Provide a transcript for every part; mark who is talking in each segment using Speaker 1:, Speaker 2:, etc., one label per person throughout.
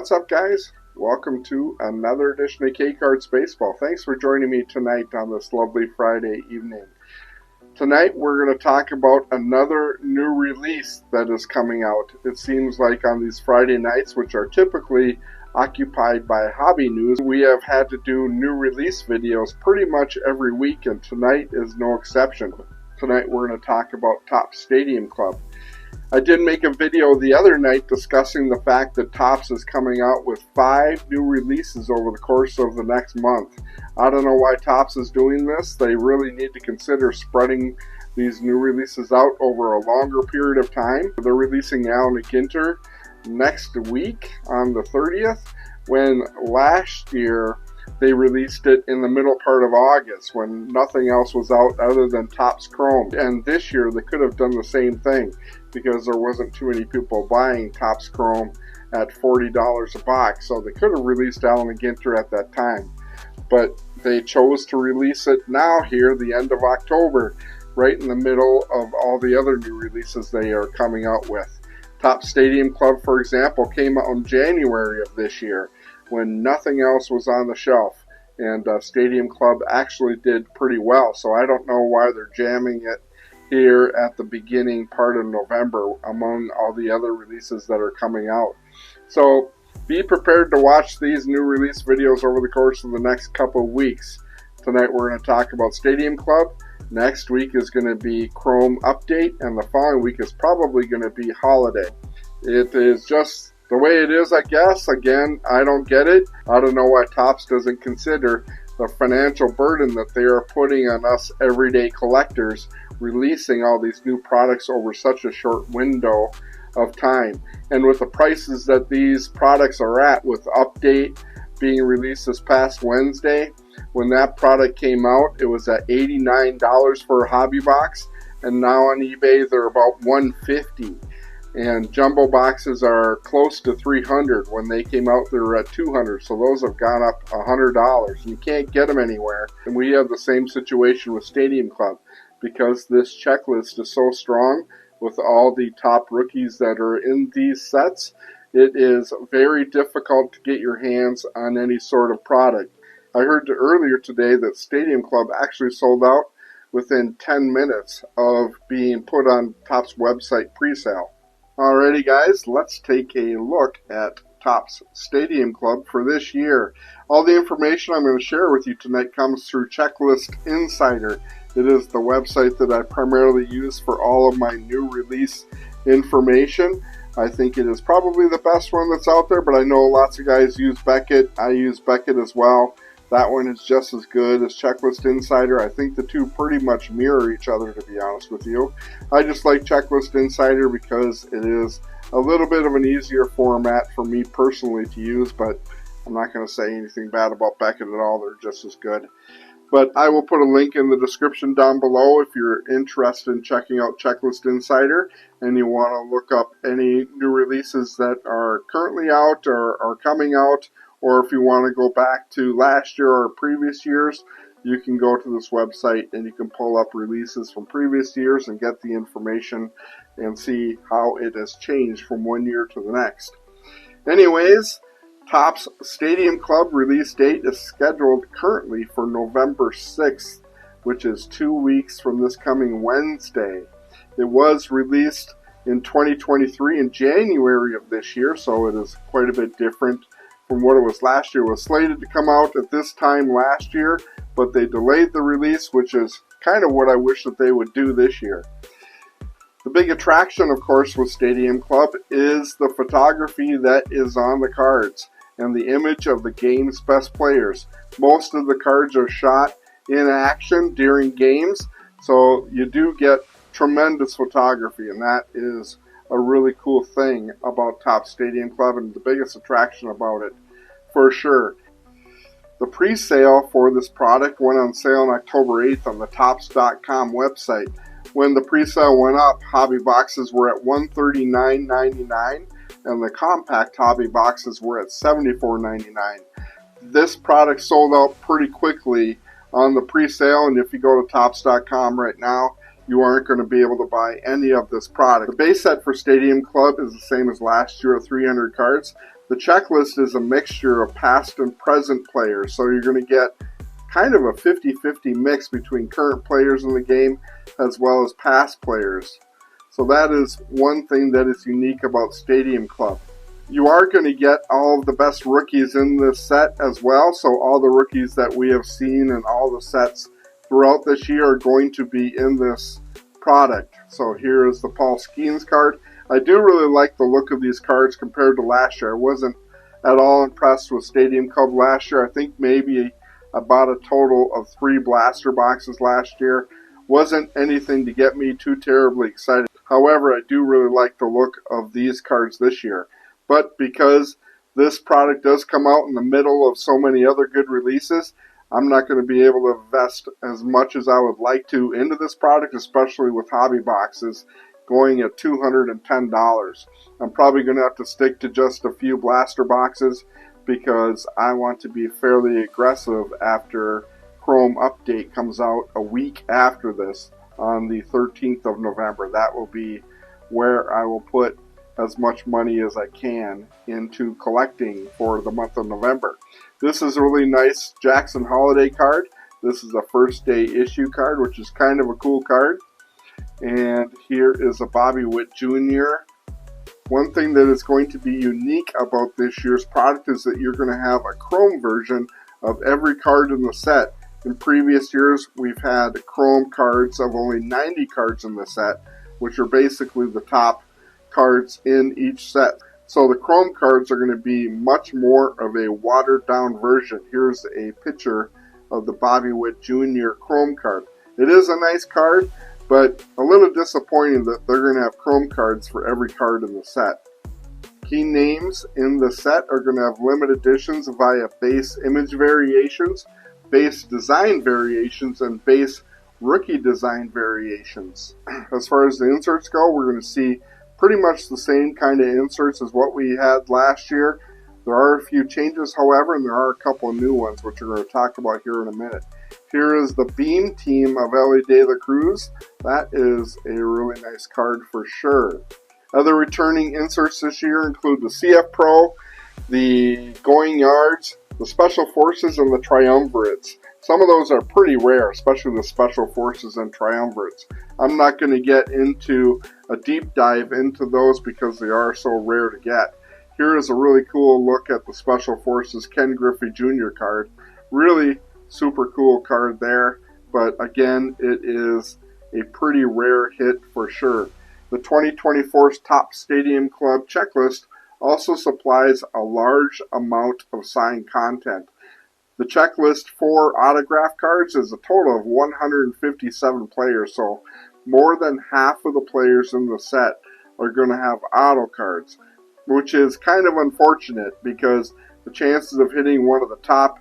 Speaker 1: what's up, guys? Welcome to another edition of K-Cards Baseball. Thanks for joining me tonight on this lovely Friday evening. Tonight we're going to talk about another new release that is coming out. It seems like on these Friday nights, which are typically occupied by hobby news, we have had to do new release videos pretty much every week, and tonight is no exception. Tonight we're going to talk about Topps Stadium Club. I did make a video the other night discussing the fact that Topps is coming out with 5 new releases over the course of the next month. I don't know why Topps is doing this. They really need to consider spreading these new releases out over a longer period of time. They're releasing Allen Ginter next week on the 30th, when last year they released it in the middle part of August when nothing else was out other than Topps Chrome. And this year they could have done the same thing because there wasn't too many people buying Topps Chrome at $40 a box. So they could have released Allen Ginter at that time. But they chose to release it now here, the end of October, right in the middle of all the other new releases they are coming out with. Topps Stadium Club, for example, came out in January of this year when nothing else was on the shelf, and Stadium Club actually did pretty well, so I don't know why they're jamming it here at the beginning part of November among all the other releases that are coming out. So be prepared to watch these new release videos over the course of the next couple of weeks. Tonight we're going to talk about Stadium Club. Next week is going to be Chrome Update, and the following week is probably going to be Holiday. It is just the way it is, I guess. Again, I don't get it. I don't know why Topps doesn't consider the financial burden that they are putting on us everyday collectors, releasing all these new products over such a short window of time. And with the prices that these products are at, with Update being released this past Wednesday, when that product came out, it was at $89 for a hobby box, and now on eBay they're about $150. And jumbo boxes are close to $300. When they came out, they were at $200. So those have gone up $100. You can't get them anywhere. And we have the same situation with Stadium Club, because this checklist is so strong with all the top rookies that are in these sets. It is very difficult to get your hands on any sort of product. I heard earlier today that Stadium Club actually sold out within 10 minutes of being put on Topps website pre-sale. Alrighty, guys, let's take a look at Topps Stadium Club for this year. All the information I'm going to share with you tonight comes through Checklist Insider. It is the website that I primarily use for all of my new release information. I think it is probably the best one that's out there, but I know lots of guys use Beckett. I use Beckett as well. That one is just as good as Checklist Insider. I think the two pretty much mirror each other, to be honest with you. I just like Checklist Insider because it is a little bit of an easier format for me personally to use, but I'm not going to say anything bad about Beckett at all. They're just as good. But I will put a link in the description down below if you're interested in checking out Checklist Insider and you want to look up any new releases that are currently out or are coming out, or if you want to go back to last year or previous years, you can go to this website and you can pull up releases from previous years and get the information and see how it has changed from one year to the next. Anyways, Topps Stadium Club release date is scheduled currently for November 6th, which is 2 weeks from this coming Wednesday. It was released in 2023 in January of this year, so it is quite a bit different from what it was last year. It was slated to come out at this time last year, but they delayed the release, which is kind of what I wish that they would do this year. The big attraction, of course, with Stadium Club is the photography that is on the cards and the image of the game's best players. Most of the cards are shot in action during games, so you do get tremendous photography, and that is a really cool thing about Topps Stadium Club and the biggest attraction about it, for sure. The pre-sale for this product went on sale on October 8th on the Topps.com website. When the pre-sale went up, hobby boxes were at $139.99 and the compact hobby boxes were at $74.99. This product sold out pretty quickly on the pre-sale, and if you go to Topps.com right now, you aren't going to be able to buy any of this product. The base set for Stadium Club is the same as last year, 300 cards. The checklist is a mixture of past and present players, so you're going to get kind of a 50-50 mix between current players in the game as well as past players. So that is one thing that is unique about Stadium Club. You are going to get all of the best rookies in this set as well, so all the rookies that we have seen and all the sets throughout this year are going to be in this product. So here is the Paul Skeens card. I do really like the look of these cards compared to last year. I wasn't at all impressed with Stadium Club last year. I think maybe about a total of 3 blaster boxes last year. Wasn't anything to get me too terribly excited. However, I do really like the look of these cards this year. But because this product does come out in the middle of so many other good releases, I'm not going to be able to invest as much as I would like to into this product, especially with hobby boxes going at $210. I'm probably going to have to stick to just a few blaster boxes because I want to be fairly aggressive after Chrome update comes out a week after this on the 13th of November. That will be where I will put as much money as I can into collecting for the month of November. This is a really nice Jackson Holiday card. This is a first day issue card, which is kind of a cool card. And here is a Bobby Witt Jr. One thing that is going to be unique about this year's product is that you're going to have a Chrome version of every card in the set. In previous years, we've had Chrome cards of only 90 cards in the set, which are basically the top cards in each set. So the Chrome cards are going to be much more of a watered down version. Here's a picture of the Bobby Witt Jr. Chrome card. It is a nice card, but a little disappointing that they're going to have Chrome cards for every card in the set. Key names in the set are going to have limited editions via base image variations, base design variations, and base rookie design variations. As far as the inserts go, we're going to see pretty much the same kind of inserts as what we had last year. There are a few changes, however, and there are a couple of new ones, which we're going to talk about here in a minute. Here is the Beam team of Elly De La Cruz. That is a really nice card for sure. Other returning inserts this year include the CF Pro, the Going Yards, the Special Forces, and the Triumvirates. Some of those are pretty rare, especially the Special Forces and Triumvirates. I'm not going to get into a deep dive into those because they are so rare to get. Here is a really cool look at the Special Forces Ken Griffey Jr. card. Really super cool card there, but again, it is a pretty rare hit for sure. The 2024's Top Stadium Club checklist also supplies a large amount of signed content. The checklist for autograph cards is a total of 157 players, so more than half of the players in the set are going to have auto cards, which is kind of unfortunate because the chances of hitting one of the top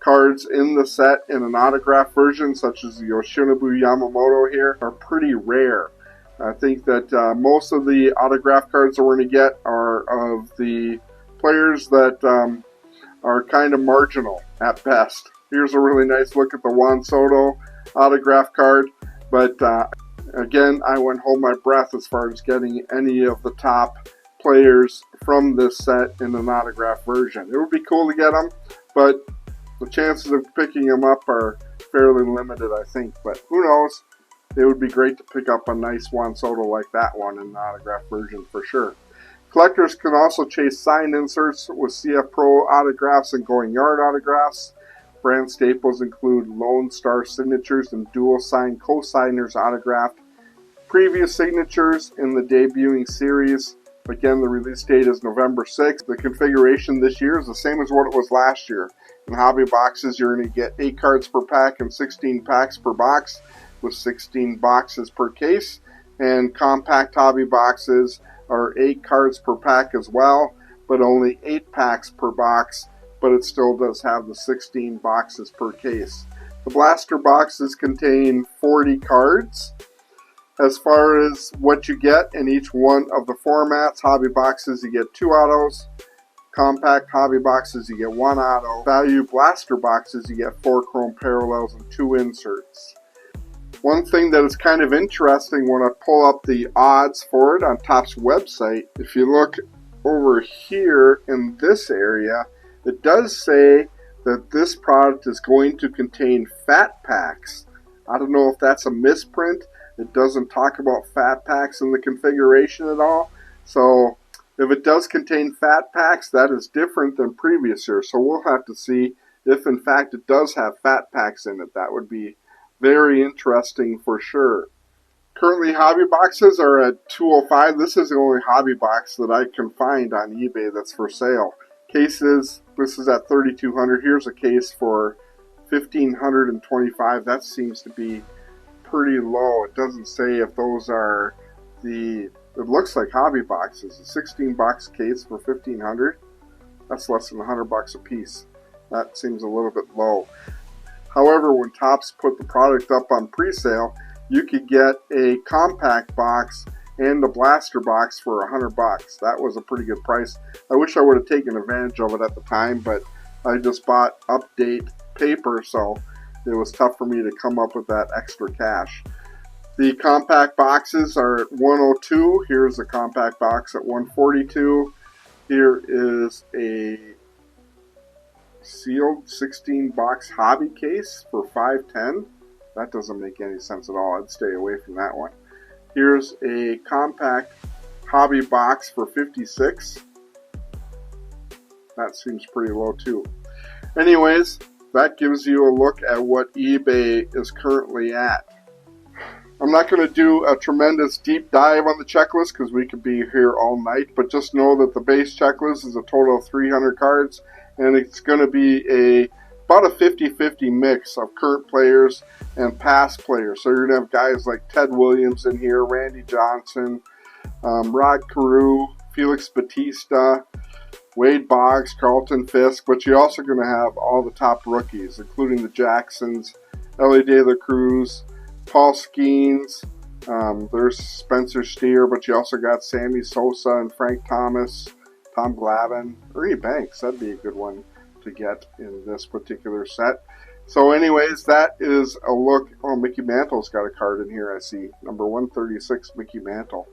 Speaker 1: cards in the set in an autograph version, such as the Yoshinobu Yamamoto here, are pretty rare. I think that most of the autograph cards that we're going to get are of the players that are kind of marginal at best. Here's a really nice look at the Juan Soto autograph card, but again, I wouldn't hold my breath as far as getting any of the top players from this set in an autograph version. It would be cool to get them, but the chances of picking them up are fairly limited, I think, but who knows? It would be great to pick up a nice Juan Soto like that one in an autograph version for sure. Collectors can also chase signed inserts with CF Pro autographs and Going Yard autographs. Brand staples include Lone Star signatures and dual signed co-signers autographed. Previous signatures in the debuting series. Again, the release date is November 6th. The configuration this year is the same as what it was last year. In hobby boxes, you're going to get 8 cards per pack and 16 packs per box, with 16 boxes per case. And compact hobby boxes are 8 cards per pack as well, but only 8 packs per box, but it still does have the 16 boxes per case. The blaster boxes contain 40 cards. As far as what you get in each one of the formats, hobby boxes you get 2 autos, compact hobby boxes you get 1 auto, value blaster boxes you get 4 chrome parallels and 2 inserts. One thing that is kind of interesting when I pull up the odds for it on Topps website, if you look over here in this area, it does say that this product is going to contain fat packs. I don't know if that's a misprint. It doesn't talk about fat packs in the configuration at all. So if it does contain fat packs, that is different than previous years. So we'll have to see if in fact it does have fat packs in it. That would be very interesting for sure. Currently, hobby boxes are at $205. This is the only hobby box that I can find on eBay that's for sale. Cases, this is at $3,200. Here's a case for $1,525. That seems to be pretty low. It doesn't say if those are it looks like hobby boxes. A 16-box case for $1,500. That's less than $100 a piece. That seems a little bit low. However, when Topps put the product up on pre-sale, you could get a compact box and the blaster box for $100. That was a pretty good price. I wish I would have taken advantage of it at the time, but I just bought update paper, so it was tough for me to come up with that extra cash. The compact boxes are at $102. Here's a compact box at $142. Here is a sealed 16-box hobby case for $510. That doesn't make any sense at all. I'd stay away from that one. Here's a compact hobby box for $56. That seems pretty low too. Anyways, that gives you a look at what eBay is currently at. I'm not going to do a tremendous deep dive on the checklist because we could be here all night, but just know that the base checklist is a total of 300 cards, and it's going to be about a 50-50 mix of current players and past players. So you're going to have guys like Ted Williams in here, Randy Johnson, Rod Carew, Felix Batista, Wade Boggs, Carlton Fisk, but you're also going to have all the top rookies, including the Jacksons, Ellie De La Cruz, Paul Skeens, there's Spencer Steer, but you also got Sammy Sosa and Frank Thomas, Tom Glavine, Ernie Banks. That'd be a good one to get in this particular set. So anyways, that is a look. Oh, Mickey Mantle's got a card in here, I see. Number 136, Mickey Mantle.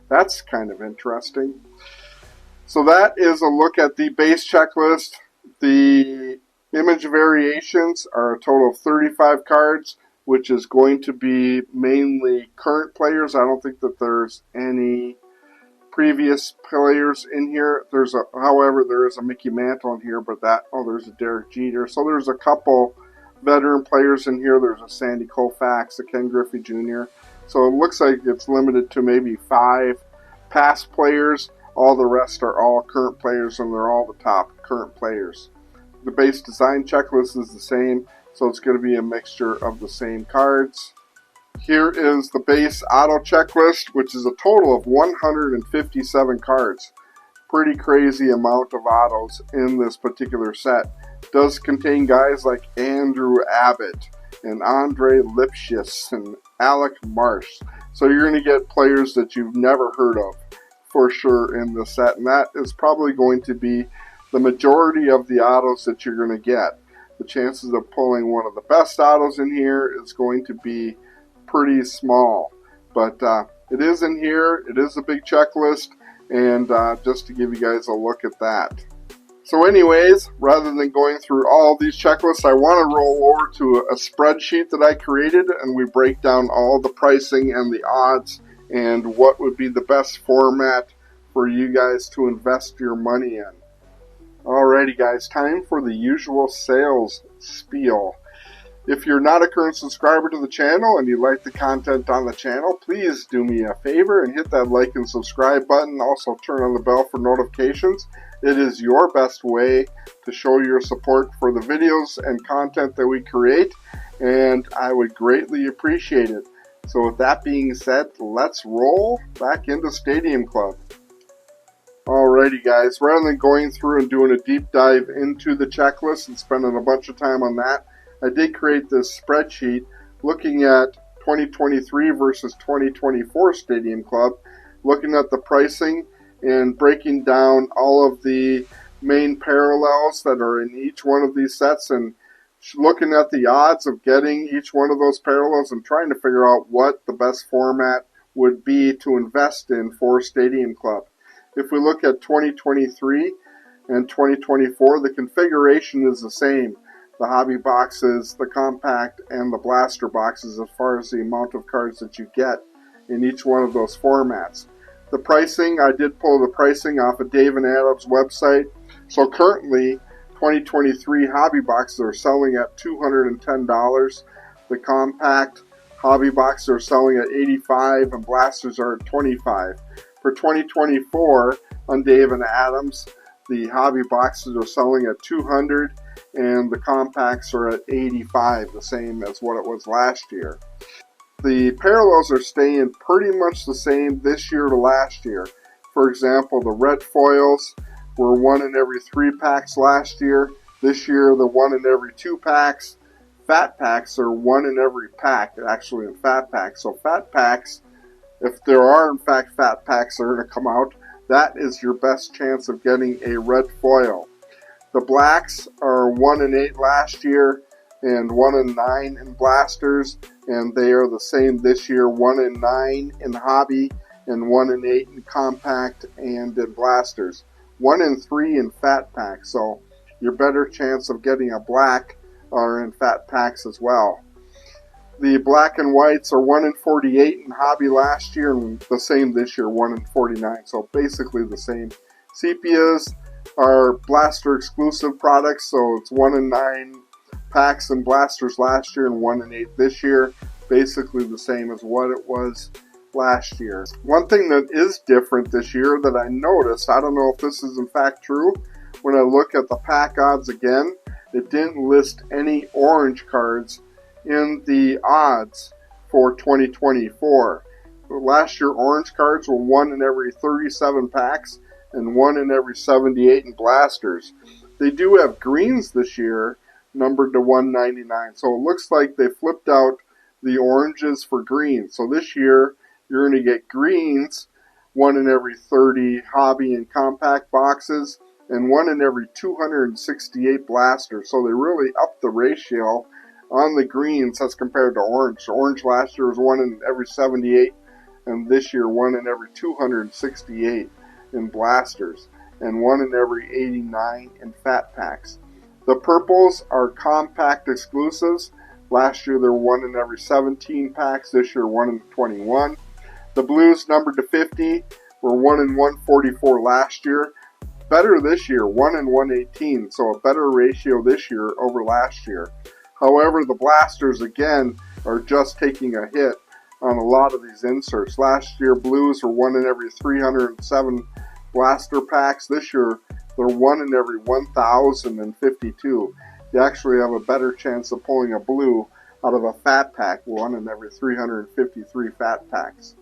Speaker 1: That's kind of interesting. So that is a look at the base checklist. The image variations are a total of 35 cards, which is going to be mainly current players. I don't think that there's any previous players in here. However, there is a Mickey Mantle in here, but there's a Derek Jeter. So there's a couple veteran players in here. There's a Sandy Koufax, a Ken Griffey Jr. So it looks like it's limited to maybe 5 past players. All the rest are all current players, and they're all the top current players. The base design checklist is the same, so it's going to be a mixture of the same cards. Here is the base auto checklist, which is a total of 157 cards. Pretty crazy amount of autos in this particular set. It does contain guys like Andrew Abbott and Andre Lipschitz and Alec Marsh. So you're going to get players that you've never heard of for sure in the set, and that is probably going to be the majority of the autos that you're going to get. The chances of pulling one of the best autos in here is going to be pretty small, but it is in here. It is a big checklist, and just to give you guys a look at that. So anyways, rather than going through all these checklists, I want to roll over to a spreadsheet that I created, and we break down all the pricing and the odds and what would be the best format for you guys to invest your money in. Alrighty guys, time for the usual sales spiel. If you're not a current subscriber to the channel and you like the content on the channel, please do me a favor and hit that like and subscribe button. Also turn on the bell for notifications. It is your best way to show your support for the videos and content that we create, and I would greatly appreciate it. So with that being said, let's roll back into Stadium Club. Alrighty guys, rather than going through and doing a deep dive into the checklist and spending a bunch of time on that, I did create this spreadsheet looking at 2023 versus 2024 Stadium Club, looking at the pricing and breaking down all of the main parallels that are in each one of these sets, and looking at the odds of getting each one of those parallels and trying to figure out what the best format would be to invest in for Stadium Club. If we look at 2023 and 2024, the configuration is the same. The hobby boxes, the compact, and the blaster boxes as far as the amount of cards that you get in each one of those formats. The pricing, I did pull the pricing off of Dave and Adam's website. So currently, 2023 hobby boxes are selling at $210. The compact hobby boxes are selling at $85, and blasters are at $25. For 2024 on Dave and Adam's, the hobby boxes are selling at $200, and the compacts are at $85, the same as what it was last year. The parallels are staying pretty much the same this year to last year. For example, the red foils were 1 in every 3 packs last year. This year, the 1 in every 2 packs. Fat packs are 1 in every pack, actually in fat packs. So fat packs, if there are in fact fat packs that are going to come out, that is your best chance of getting a red foil. The blacks are 1 in 8 last year and 1 in 9 in blasters, and they are the same this year, 1 in 9 in hobby and 1 in 8 in compact and in blasters. 1 in 3 in fat packs, so your better chance of getting a black are in fat packs as well. The black and whites are 1 in 48 in hobby last year and the same this year, 1 in 49, so basically the same. Sepias are blaster exclusive products, so it's 1 in 9 packs and blasters last year and 1 in 8 this year, basically the same as what it was last year. One thing that is different this year that I noticed, I don't know if this is in fact true, when I look at the pack odds again, it didn't list any orange cards in the odds for 2024. Last year orange cards were 1 in every 37 packs and 1 in every 78 in blasters. They do have greens this year, numbered to 199. So it looks like they flipped out the oranges for greens. So this year, you're going to get greens 1 in every 30 hobby and compact boxes and 1 in every 268 blasters. So they really upped the ratio on the greens as compared to orange. So orange last year was 1 in every 78, and this year 1 in every 268 in blasters, and 1 in every 89 in fat packs. The purples are compact exclusives. Last year they were 1 in every 17 packs. This year 1 in 21. The blues numbered to 50 were 1 in 144 last year. Better this year, 1 in 118. So a better ratio this year over last year. However, the blasters again are just taking a hit on a lot of these inserts. Last year blues were 1 in every 307 blaster packs. This year they're 1 in every 1,052. You actually have a better chance of pulling a blue out of a fat pack, 1 in every 353 fat packs.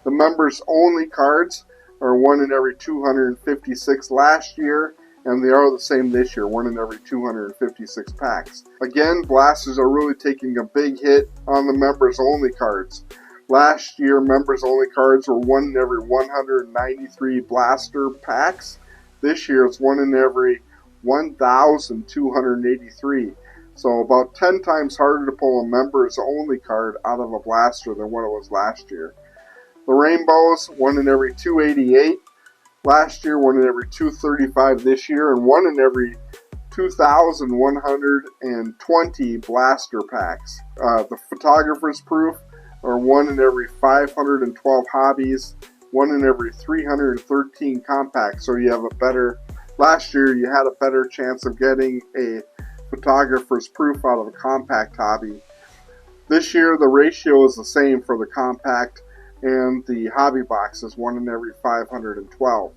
Speaker 1: The members only cards are 1 in every 256 last year, and they are the same this year, 1 in every 256 packs. Again, blasters are really taking a big hit on the members only cards. Last year, members only cards were 1 in every 193 blaster packs. This year, it's 1 in every 1,283. So about 10 times harder to pull a members only card out of a blaster than what it was last year. The rainbows, 1 in every 288. Last year, 1 in every 235 this year, and 1 in every 2,120 blaster packs. The photographer's proof are 1 in every 512 hobbies, 1 in every 313 compacts. So you have a better, last year you had a better chance of getting a photographer's proof out of a compact hobby. This year the ratio is the same for the compact and the hobby boxes, 1 in every 512.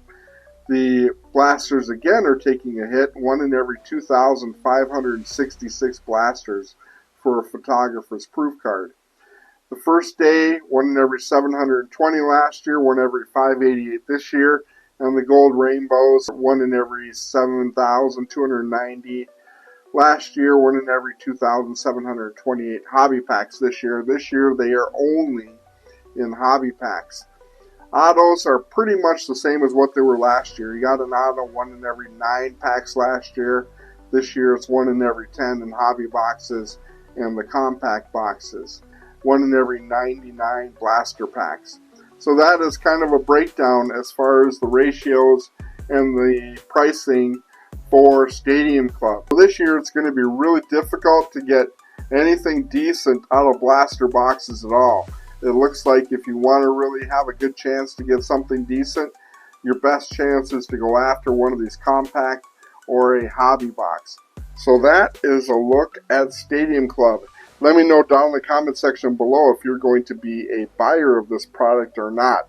Speaker 1: The blasters again are taking a hit, 1 in every 2,566 blasters for a photographer's proof card. The first day, 1 in every 720 last year, 1 every 588 this year, and the gold rainbows, 1 in every 7,290 last year, 1 in every 2,728 hobby packs this year. This year they are only in hobby packs. Autos are pretty much the same as what they were last year. You got an auto 1 in every 9 packs last year. This year it's 1 in every 10 in hobby boxes and the compact boxes. 1 in every 99 blaster packs. So that is kind of a breakdown as far as the ratios and the pricing for Stadium Club. This year it's going to be really difficult to get anything decent out of blaster boxes at all. It looks like if you want to really have a good chance to get something decent, your best chance is to go after one of these compact or a hobby box. So that is a look at Stadium Club. Let me know down in the comment section below if you're going to be a buyer of this product or not.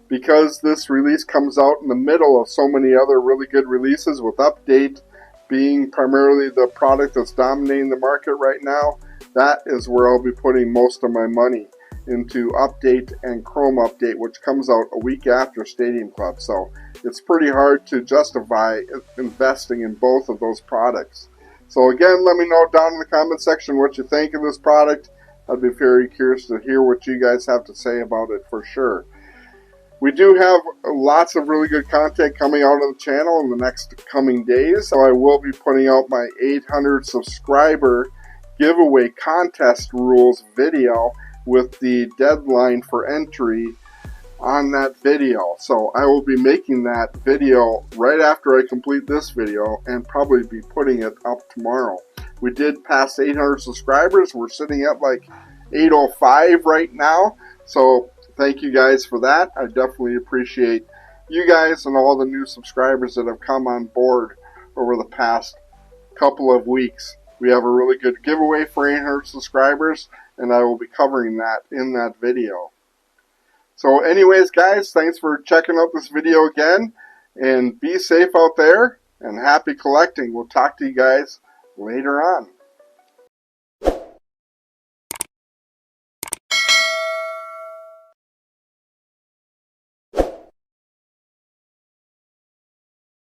Speaker 1: Because this release comes out in the middle of so many other really good releases, with Update being primarily the product that's dominating the market right now, that is where I'll be putting most of my money, into Update and Chrome Update, which comes out a week after Stadium Club. So it's pretty hard to justify investing in both of those products. So again, let me know down in the comment section what you think of this product. I'd be very curious to hear what you guys have to say about it for sure. We do have lots of really good content coming out on the channel in the next coming days. So I will be putting out my 800 subscriber giveaway contest rules video with the deadline for entry on that video. So I will be making that video right after I complete this video and probably be putting it up tomorrow. We did pass 800 subscribers. We're sitting at like 805 right now. So thank you guys for that. I definitely appreciate you guys and all the new subscribers that have come on board over the past couple of weeks. We have a really good giveaway for 800 subscribers, and I will be covering that in that video. So anyways, guys, thanks for checking out this video again, and be safe out there, and happy collecting. We'll talk to you guys later on.